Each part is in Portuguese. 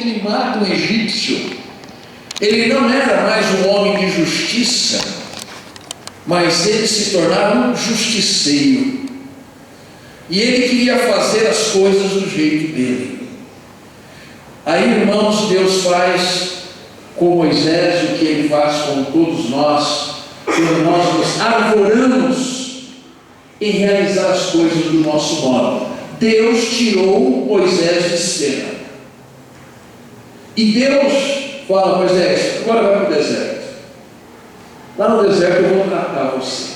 ele mata um egípcio, ele não era mais um homem de justiça, mas ele se tornava um justiceiro. E ele queria fazer as coisas do jeito dele. Aí, irmãos, Deus faz com Moisés o que ele faz com todos nós, quando nós nos arvoramos em realizar as coisas do nosso modo. Deus tirou Moisés de cena. E Deus fala: Moisés, agora vai para o deserto. Lá no deserto eu vou tratar você.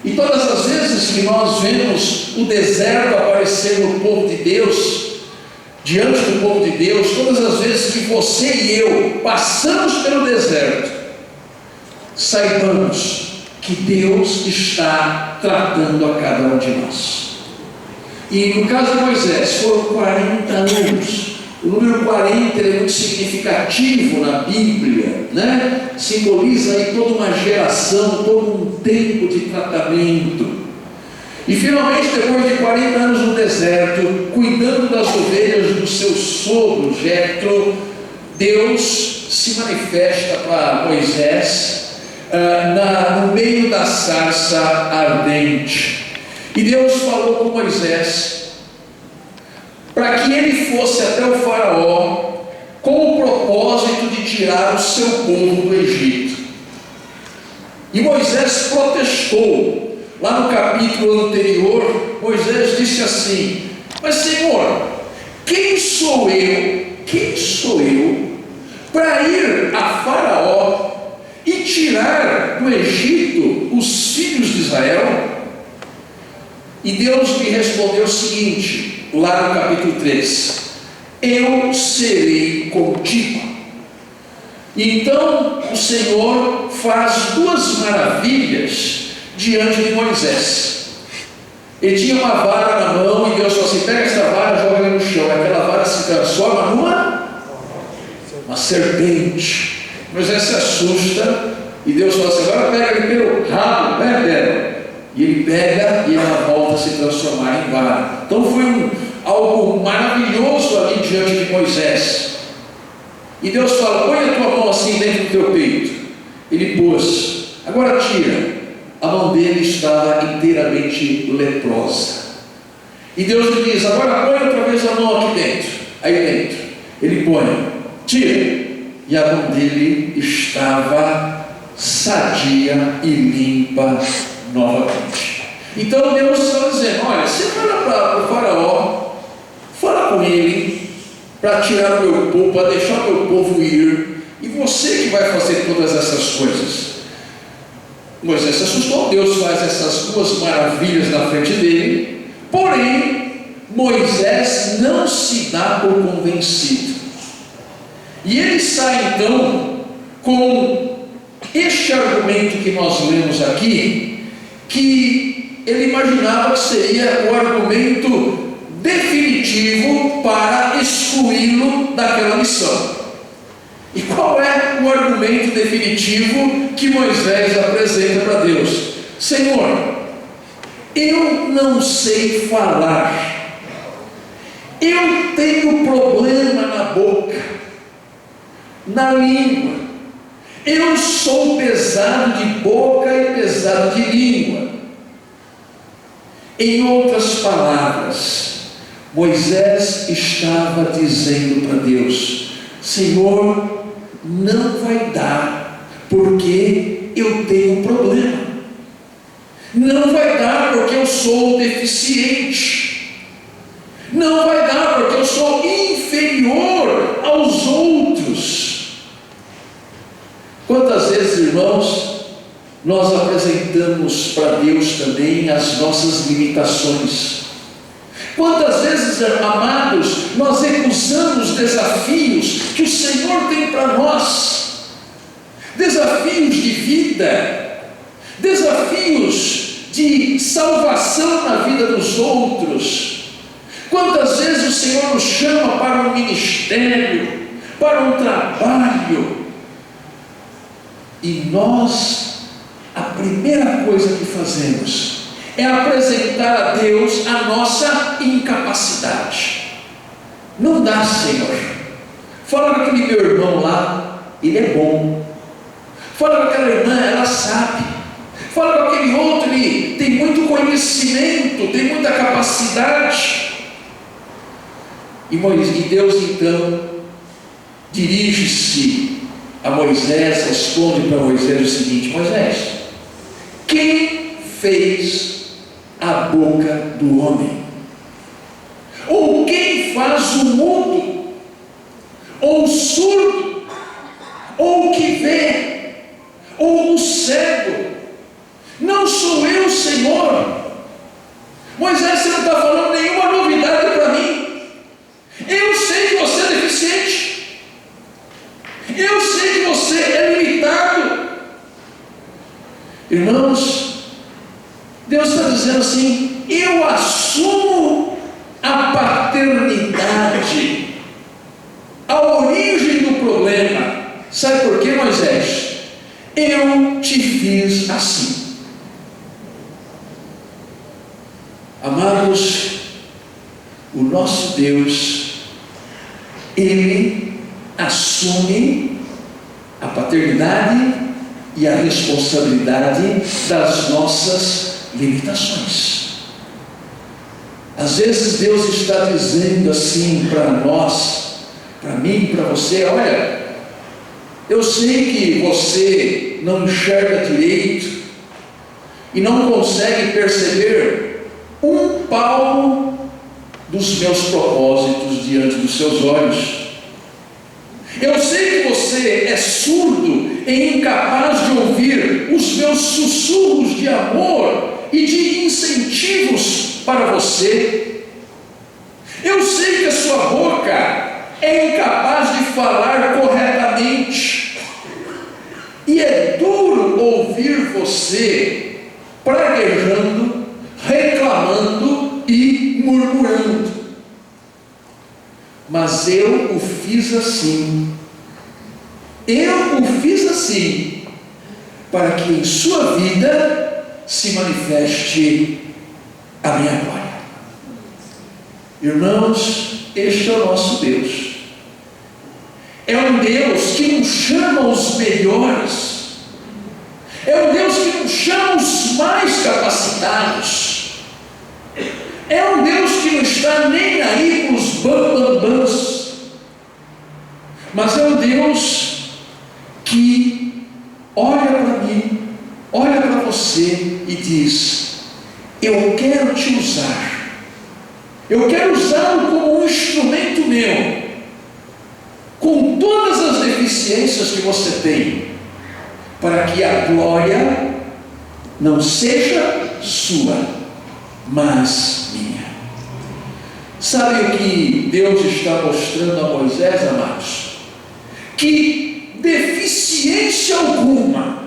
E todas as vezes que nós vemos o deserto aparecer no povo de Deus, diante do povo de Deus, todas as vezes que você e eu passamos pelo deserto, saibamos que Deus está tratando a cada um de nós. E no caso de Moisés, foram 40 anos. O número 40 é muito significativo na Bíblia, né? Simboliza aí toda uma geração, todo um tempo de tratamento. E finalmente, depois de 40 anos no deserto, cuidando das ovelhas do seu sogro Jetro, Deus se manifesta para Moisés no meio da sarça ardente. E Deus falou com Moisés para que ele fosse até o faraó com o propósito de tirar o seu povo do Egito. E Moisés protestou. Lá no capítulo anterior, Moisés disse assim: mas Senhor, quem sou eu para ir a faraó e tirar do Egito os filhos de Israel? E Deus me respondeu o seguinte, lá no capítulo 3: eu serei contigo. Então o Senhor faz duas maravilhas diante de Moisés. Ele tinha uma vara na mão e Deus falou assim: pega essa vara e joga ela no chão. Aquela vara se transforma numa serpente. Moisés se assusta e Deus fala assim: agora pega ele pelo rabo, dela. E ele pega e ela volta a se transformar em vara. Então foi algo maravilhoso ali diante de Moisés. E Deus fala: põe a tua mão assim dentro do teu peito. Ele pôs. Agora tira. A mão dele estava inteiramente leprosa. E Deus lhe diz: agora põe outra vez a mão aqui dentro. Aí dentro. Ele põe. Tira. E a mão dele estava sadia e limpa novamente. Então Deus está dizendo: olha, você fala para o faraó, fala com ele para tirar o meu povo, para deixar o meu povo ir, e você que vai fazer todas essas coisas. Moisés se assustou. Deus faz essas duas maravilhas na frente dele, porém Moisés não se dá por convencido, e ele sai então com este argumento que nós lemos aqui, que ele imaginava que seria o argumento definitivo para excluí-lo daquela missão. E qual é o argumento definitivo que Moisés apresenta para Deus? Senhor, eu não sei falar, eu tenho problema na boca, na língua, eu sou pesado de boca e pesado de língua. Em outras palavras, Moisés estava dizendo para Deus: Senhor, não vai dar, porque eu tenho um problema. Não vai dar porque eu sou deficiente. Não vai dar porque eu sou inferior aos outros. Quantas vezes, irmãos, nós apresentamos para Deus também as nossas limitações? Quantas vezes, amados, nós recusamos desafios que o Senhor tem para nós? Desafios de vida, desafios de salvação na vida dos outros. Quantas vezes o Senhor nos chama para um ministério, para um trabalho, e nós, a primeira coisa que fazemos é apresentar a Deus a nossa incapacidade. Não dá, Senhor, Fala com aquele meu irmão lá, ele é bom. Fala com aquela irmã, ela sabe. Fala com aquele outro, ele tem muito conhecimento, tem muita capacidade. E Deus então dirige-se a Moisés, responde para Moisés o seguinte: Moisés, quem fez a boca do homem? Ou quem faz o mudo? Ou o surdo? Ou o que vê? Ou o cego? Não sou eu, Senhor? Moisés, você não está falando nenhuma novidade para mim. Eu sei que você é deficiente. Eu sei que você é limitado. Irmãos, Deus está dizendo assim: eu assumo a paternidade, a origem do problema. Sabe por quê, Moisés? Eu te fiz assim. Amados, o nosso Deus, Ele assume a paternidade e a responsabilidade das nossas limitações. Às vezes Deus está dizendo assim para nós, para mim, para você: olha, eu sei que você não enxerga direito e não consegue perceber um palmo dos meus propósitos diante dos seus olhos. Eu sei que você é surdo e incapaz de ouvir os meus sussurros de amor e de incentivos para você. Eu sei que a sua boca é incapaz de falar corretamente, e é duro ouvir você praguejando, reclamando e murmurando. Mas eu o fiz assim. Eu o fiz assim para que em sua vida se manifeste a minha glória. Irmãos, este é o nosso Deus. É um Deus que não chama os melhores. É um Deus que não chama os mais capacitados. É um Deus que não está nem aí para os bambambãs. Mas é um Deus que olha para mim, olha para você e diz: eu quero te usar. Eu quero usá-lo como um instrumento meu, com todas as deficiências que você tem, para que a glória não seja sua, mas minha. Sabe o que Deus está mostrando a Moisés, amados? Que deficiência alguma,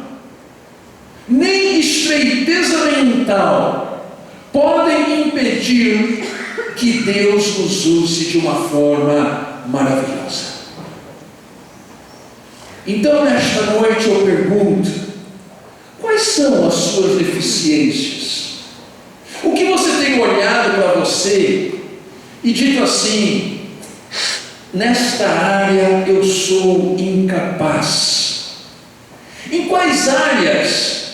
nem estreiteza mental, podem impedir que Deus nos use de uma forma maravilhosa. Então, nesta noite eu pergunto: quais são as suas deficiências? O que você tem olhado para você e dito assim: nesta área eu sou incapaz? Em quais áreas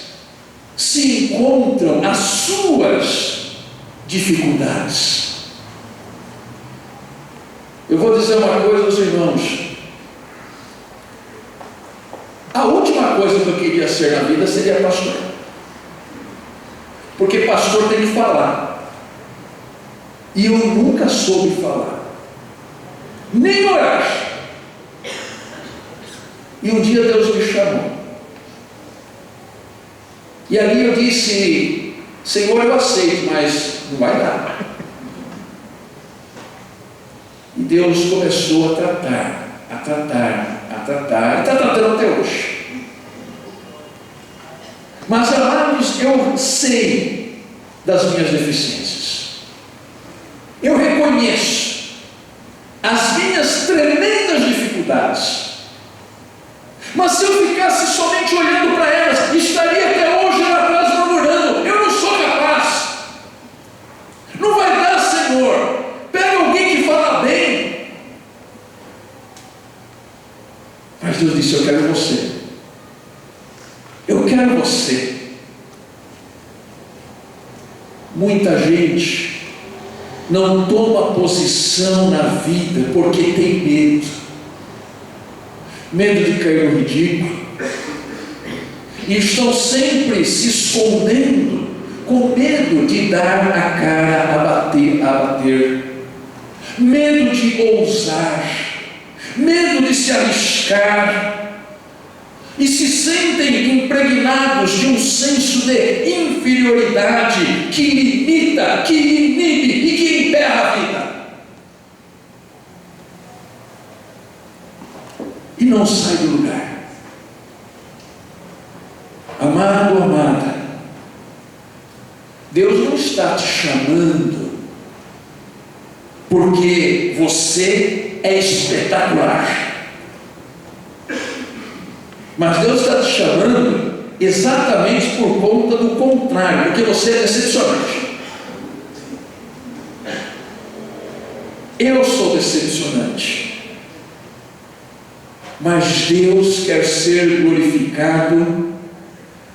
se encontram as suas dificuldades? Eu vou dizer uma coisa aos irmãos: a última coisa que eu queria ser na vida seria pastor, porque pastor tem que falar, e eu nunca soube falar, nem orar. E um dia Deus me chamou, e ali eu disse: Senhor, eu aceito, mas não vai dar. E Deus começou a tratar, e está tratando até hoje. Mas, amados, eu sei das minhas deficiências, eu reconheço as minhas tremendas dificuldades, mas se eu ficasse somente olhando para elas, estaria até hoje lá atrás murmurando: eu não sou capaz, não vai dar, Senhor, pega alguém que fala bem. Mas Deus disse: eu quero você. Eu quero você. Muita gente não toma posição na vida porque tem medo. Medo de cair no ridículo. E estão sempre se escondendo, com medo de dar a cara a bater. Medo de ousar. Medo de se arriscar. E se sentem impregnados de um senso de inferioridade que limita, que inibe e que emperra a vida. E não sai do lugar. Amado, amada, Deus não está te chamando porque você é espetacular. Mas Deus está te chamando exatamente por conta do contrário, porque você é decepcionante. Eu sou decepcionante. Mas Deus quer ser glorificado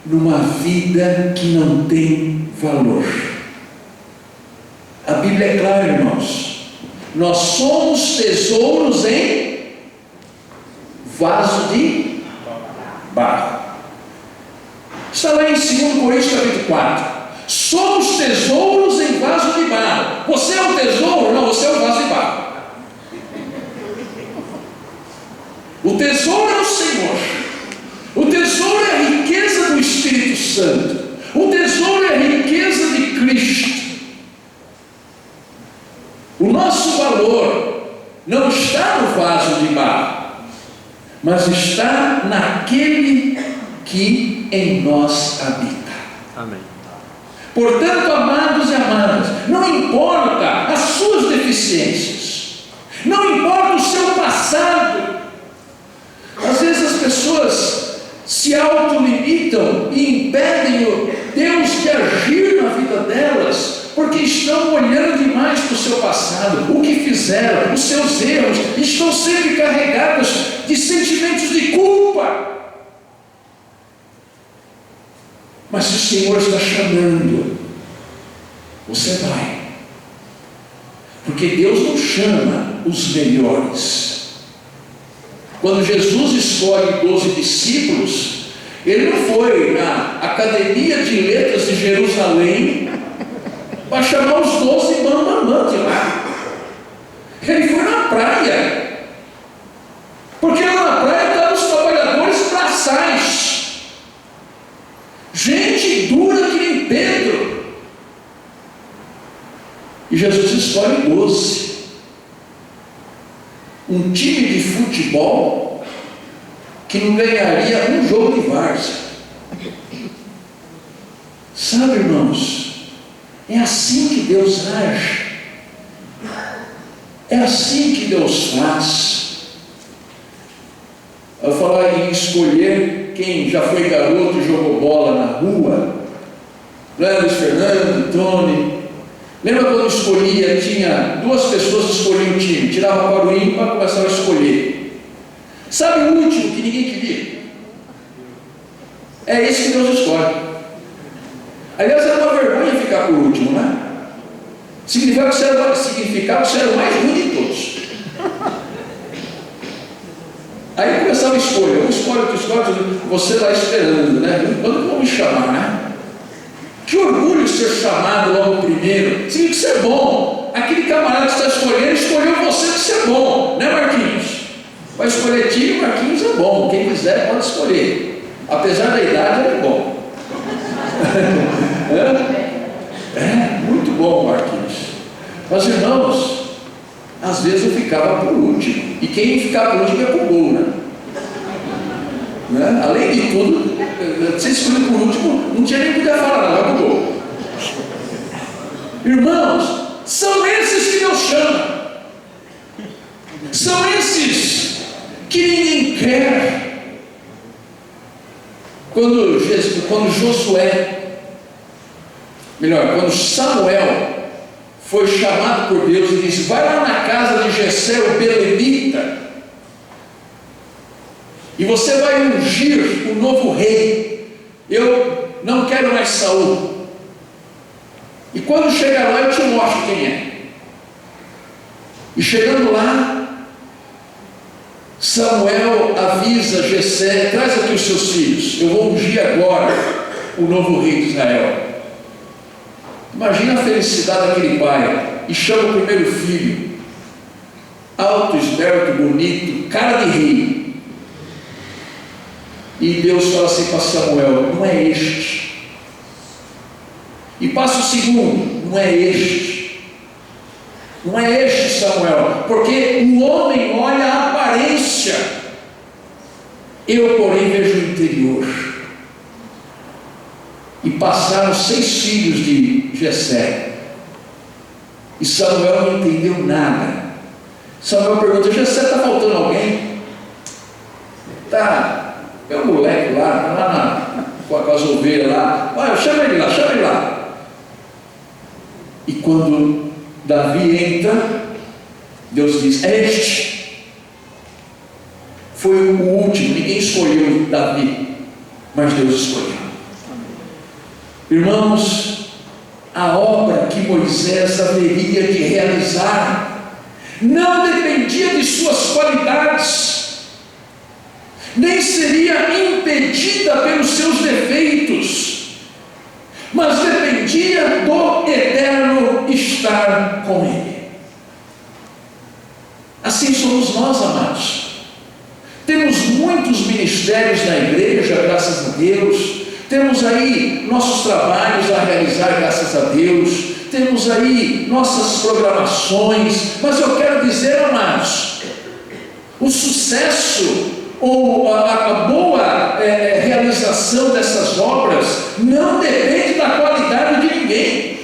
numa vida que não tem valor. A Bíblia é clara, irmãos. Nós somos tesouros em vaso de barro. Está lá em 2 Coríntios capítulo 4. Somos tesouros em vaso de barro. Você é um tesouro? Não, você é um vaso de barro. O tesouro é o Senhor. O tesouro é a riqueza do Espírito Santo. O tesouro é a riqueza de Cristo. O nosso valor não está no vaso de barro, mas está naquele que em nós habita. Amém. Portanto, amados e amadas, não importa as suas deficiências, não importa o seu passado. Às vezes as pessoas se autolimitam e impedem o Deus de agir na vida delas, porque estão olhando demais para o seu passado, o que fizeram, os seus erros, estão sempre carregados de sentimentos de culpa. Mas se o Senhor está chamando, você vai, porque Deus não chama os melhores. Quando Jesus escolhe 12 discípulos, ele não foi na Academia de Letras de Jerusalém para chamar os 12 bambambãs de lá. Ele foi na praia, porque lá na praia estavam os trabalhadores braçais, gente dura que nem Pedro. E Jesus escolhe 12. Um time de futebol que não ganharia um jogo de várzea. Sabe, irmãos, é assim que Deus age. É assim que Deus faz. Eu falar em escolher quem já foi garoto e jogou bola na rua, Luiz Fernando, Tony. Lembra quando escolhia, tinha 2 pessoas que escolhiam o time, tirava para o ímpar e começava a escolher. Sabe o último que ninguém queria? É esse que Deus escolhe. Aliás, era uma vergonha ficar por último, né? Significava que você era o mais ruim de todos. Aí começava a escolher, um escolhe, outro escolhe, você lá esperando, né? Quando vão me chamar, né? Que orgulho ser chamado logo primeiro. Significa que você é bom. Aquele camarada que está escolhendo, escolheu você que você é bom, né, Marquinhos? Vai escolher time, Marquinhos é bom. Quem quiser pode escolher. Apesar da idade, ele é bom. É muito bom, Marquinhos. Mas, irmãos, às vezes eu ficava por último. E quem ficava por último é pro gol, né? Além de tudo, você escolheu por último, não tinha nem que falar nada, vai pro gol. Irmãos, são esses que Deus chama. São esses que ninguém quer. Quando Samuel foi chamado por Deus e disse: vai lá na casa de Jessé, o belemita, e você vai ungir o novo rei. Eu não quero mais Saul. E quando chegar lá, eu te mostro quem é. E chegando lá, Samuel avisa Jessé: traz aqui os seus filhos, eu vou ungir agora o novo rei de Israel. Imagina a felicidade daquele pai. E chama o primeiro filho, alto, esbelto, bonito, cara de rei. E Deus fala assim para Samuel: não é este. E passa o segundo: não é este. Não é este, Samuel, porque o homem olha a aparência, eu porém vejo o interior. E passaram 6 filhos de Jessé, e Samuel não entendeu nada. Samuel pergunta: Jessé, está faltando alguém? Tá, é um moleque lá com as ovelhas lá. Olha, chama ele lá, chama ele lá. E quando Davi entra, Deus diz: é este. Foi o último, ninguém escolheu Davi, mas Deus escolheu. Irmãos, a obra que Moisés haveria de realizar não dependia de suas qualidades, nem seria impedida pelos seus defeitos, mas dependia do Eterno estar com ele. Assim somos nós, amados. Temos muitos ministérios na igreja, graças a Deus. Temos aí nossos trabalhos a realizar, graças a Deus. Temos aí nossas programações. Mas eu quero dizer, amados, o sucesso ou a boa realização dessas obras não depende da qualidade de ninguém.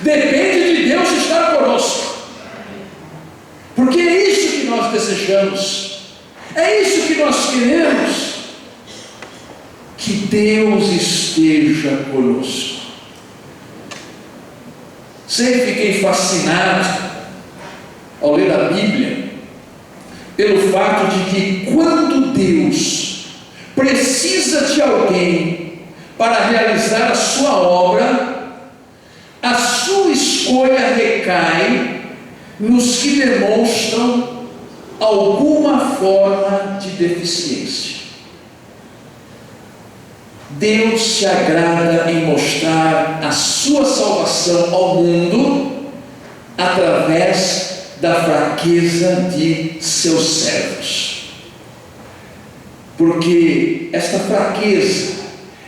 Depende de Deus estar conosco. Porque é isso que nós desejamos. É isso que nós queremos. Que Deus esteja conosco. Sempre fiquei fascinado ao ler a Bíblia pelo fato de que quando Deus precisa de alguém para realizar a sua obra, a sua escolha recai nos que demonstram alguma forma de deficiência. Deus se agrada em mostrar a sua salvação ao mundo através da fraqueza de seus servos. Porque esta fraqueza,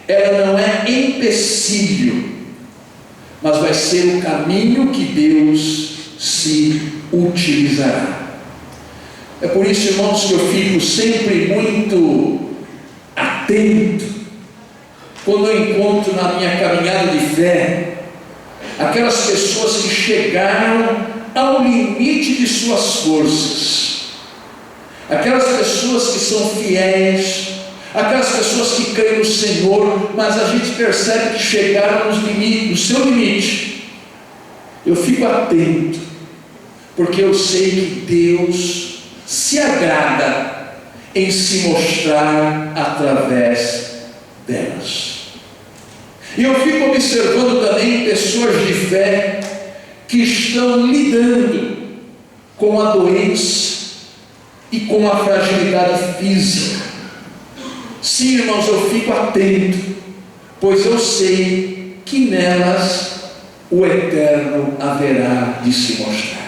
ela não é empecilho, mas vai ser o caminho que Deus se utilizará. É por isso, irmãos, que eu fico sempre muito atento quando eu encontro na minha caminhada de fé aquelas pessoas que chegaram ao limite de suas forças, aquelas pessoas que são fiéis, aquelas pessoas que creem no Senhor, mas a gente percebe que chegaram no seu limite. Eu fico atento, porque eu sei que Deus se agrada em se mostrar através delas. E eu fico observando também pessoas de fé que estão lidando com a doença e com a fragilidade física. Sim, irmãos, eu fico atento, pois eu sei que nelas o Eterno haverá de se mostrar.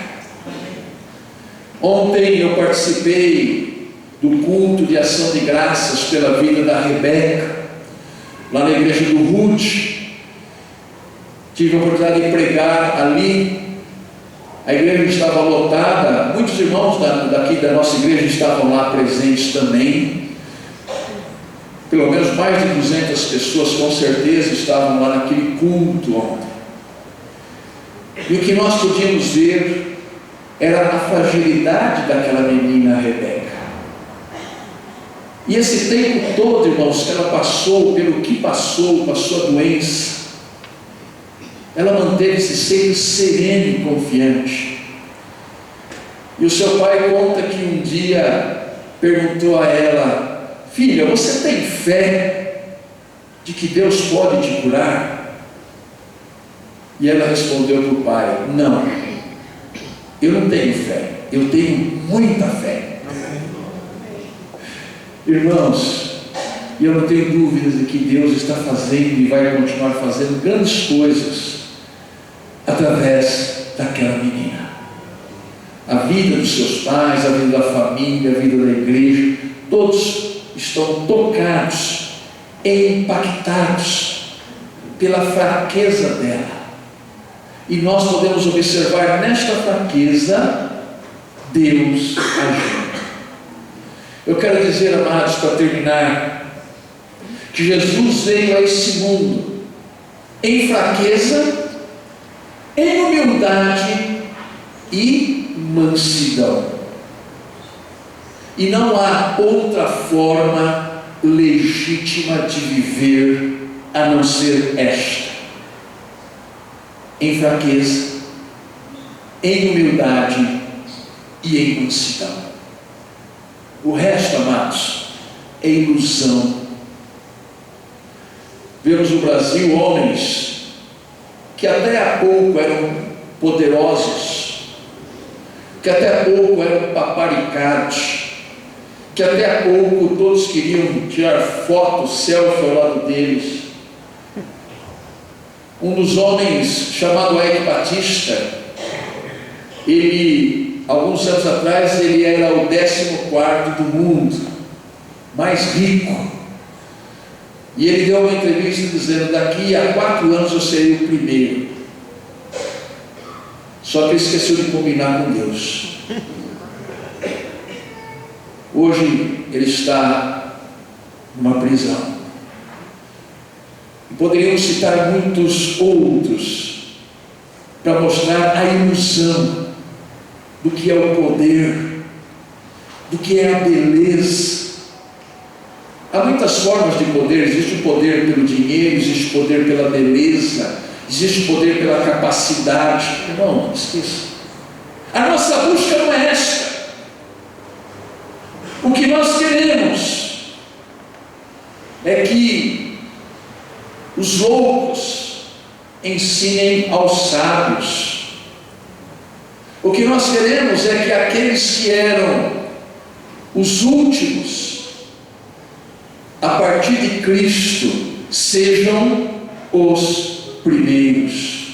Ontem eu participei do culto de ação de graças pela vida da Rebeca, lá na igreja do Ruth. Tive a oportunidade de pregar ali. A igreja estava lotada, muitos irmãos daqui da nossa igreja estavam lá presentes também. Pelo menos mais de 200 pessoas com certeza estavam lá naquele culto ontem. E o que nós podíamos ver era a fragilidade daquela menina Rebeca. E esse tempo todo, irmãos, que ela passou, pelo que passou, com a sua doença, ela manteve-se sempre serena e confiante. E o seu pai conta que um dia perguntou a ela: filha, você tem fé de que Deus pode te curar? E ela respondeu para o pai: não, eu não tenho fé, eu tenho muita fé. Irmãos, eu não tenho dúvidas de que Deus está fazendo e vai continuar fazendo grandes coisas através daquela menina. A vida dos seus pais, a vida da família, a vida da igreja, todos estão tocados e impactados pela fraqueza dela. E nós podemos observar nesta fraqueza Deus agindo. Eu quero dizer, amados, para terminar, que Jesus veio a esse mundo em fraqueza, em humildade e mansidão. E não há outra forma legítima de viver a não ser esta: em fraqueza, em humildade e em mansidão. O resto, amados, é ilusão. Vemos no Brasil homens que até há pouco eram poderosos, que até há pouco eram paparicados, que até há pouco todos queriam tirar foto, selfie ao lado deles. Um dos homens, chamado Eike Batista, alguns anos atrás, ele era o 14º do mundo, mais rico. E ele deu uma entrevista dizendo: daqui a 4 anos eu serei o primeiro. Só que ele esqueceu de combinar com Deus. Hoje ele está numa prisão. E poderíamos citar muitos outros para mostrar a ilusão do que é o poder, do que é a beleza. Há muitas formas de poder. Existe o poder pelo dinheiro, existe o poder pela beleza, existe o poder pela capacidade. Não, esqueça. A nossa busca não é esta. O que nós queremos é que os loucos ensinem aos sábios. O que nós queremos é que aqueles que eram os últimos, a partir de Cristo, sejam os primeiros.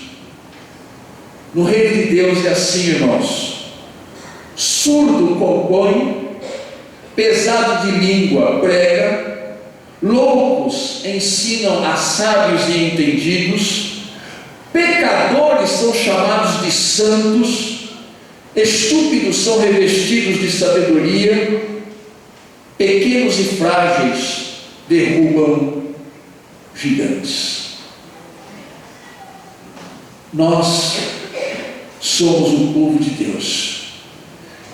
No reino de Deus é assim, irmãos: surdo compõe, pesado de língua prega, loucos ensinam a sábios e entendidos, pecadores são chamados de santos, estúpidos são revestidos de sabedoria, pequenos e frágeis derrubam gigantes. Nós somos o povo de Deus,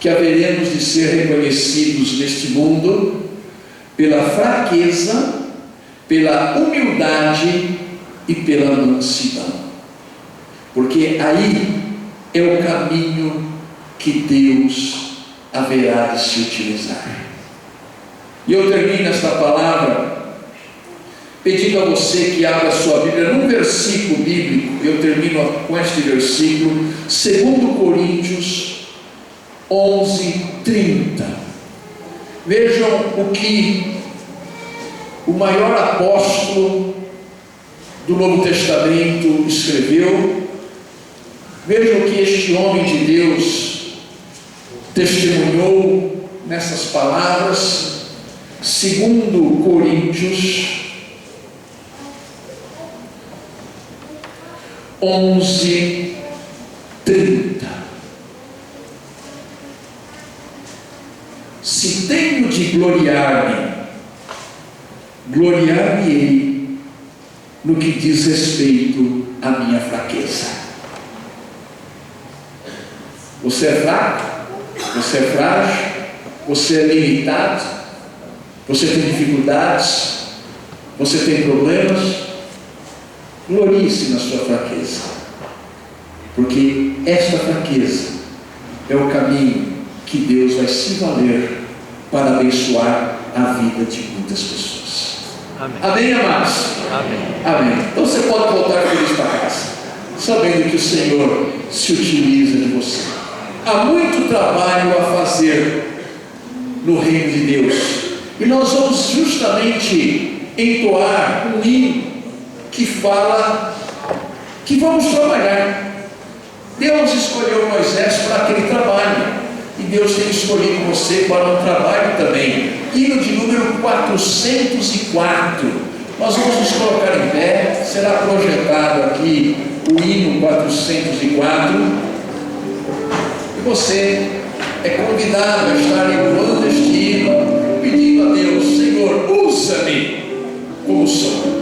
que haveremos de ser reconhecidos neste mundo pela fraqueza, pela humildade e pela mansidão, porque aí é o caminho que Deus haverá de se utilizar. E eu termino esta palavra pedindo a você que abra a sua Bíblia num versículo bíblico. Eu termino com este versículo, 2 Coríntios 11:30. Vejam o que o maior apóstolo do Novo Testamento escreveu. Vejam o que este homem de Deus testemunhou nessas palavras. 2 Coríntios 11:30. Se tenho de gloriar-me, gloriar-me-ei no que diz respeito à minha fraqueza. Você é fraco? Você é frágil? Você é limitado? Você tem dificuldades? Você tem problemas? Glorie-se na sua fraqueza, porque esta fraqueza é o caminho que Deus vai se valer para abençoar a vida de muitas pessoas. Amém. Amém, amados? Amém. Amém. Então você pode voltar feliz para casa, sabendo que o Senhor se utiliza de você. Há muito trabalho a fazer no reino de Deus, e nós vamos justamente entoar um hino que fala que vamos trabalhar. Deus escolheu Moisés para aquele trabalho, e Deus tem escolhido você para um trabalho também. Hino de número 404. Nós vamos nos colocar em pé. Será projetado aqui o hino 404, e você é convidado a estar entoando este hino, pedindo a Deus: Senhor, usa-me como sou.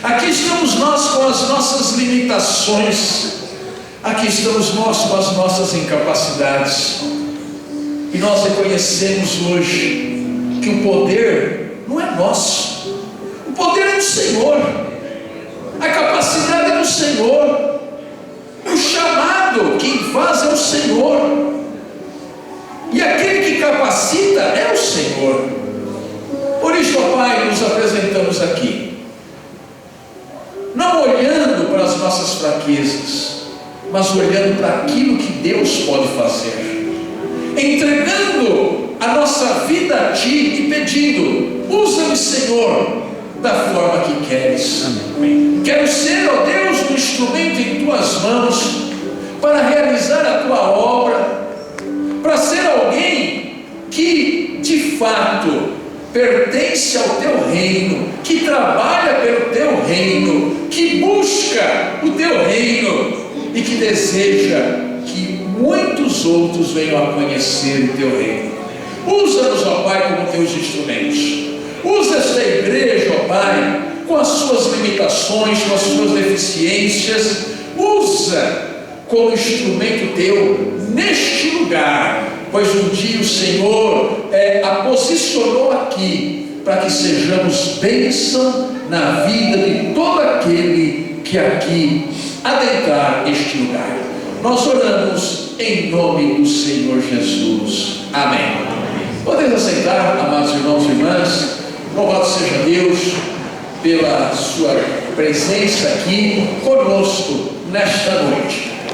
Aqui estamos nós com as nossas limitações, aqui estamos nós com as nossas incapacidades, e nós reconhecemos hoje que o poder não é nosso, o poder é do Senhor, a capacidade é do Senhor, o chamado, quem faz é o Senhor, e aquele que capacita é o Senhor. Por isso, ó Pai, nos apresentamos aqui, não olhando para as nossas fraquezas, mas olhando para aquilo que Deus pode fazer, entregando a nossa vida a Ti e pedindo: usa-me, Senhor, da forma que queres. Amém. Quero ser, ó Deus, um instrumento em Tuas mãos para realizar a Tua obra, para ser alguém que de fato pertence ao Teu reino, que trabalha pelo Teu reino, que busca o Teu reino e que deseja que muitos outros venham a conhecer o Teu reino. Usa-nos, ó Pai, como Teus instrumentos. Usa esta igreja, ó Pai, com as suas limitações, com as suas deficiências. Usa como instrumento Teu neste lugar, pois um dia o Senhor a posicionou aqui para que sejamos bênção na vida de todo aquele que aqui adentrar este lugar. Nós oramos em nome do Senhor Jesus. Amém. Podemos aceitar, amados irmãos e irmãs. Louvado seja Deus. pela sua presença aqui conosco nesta noite.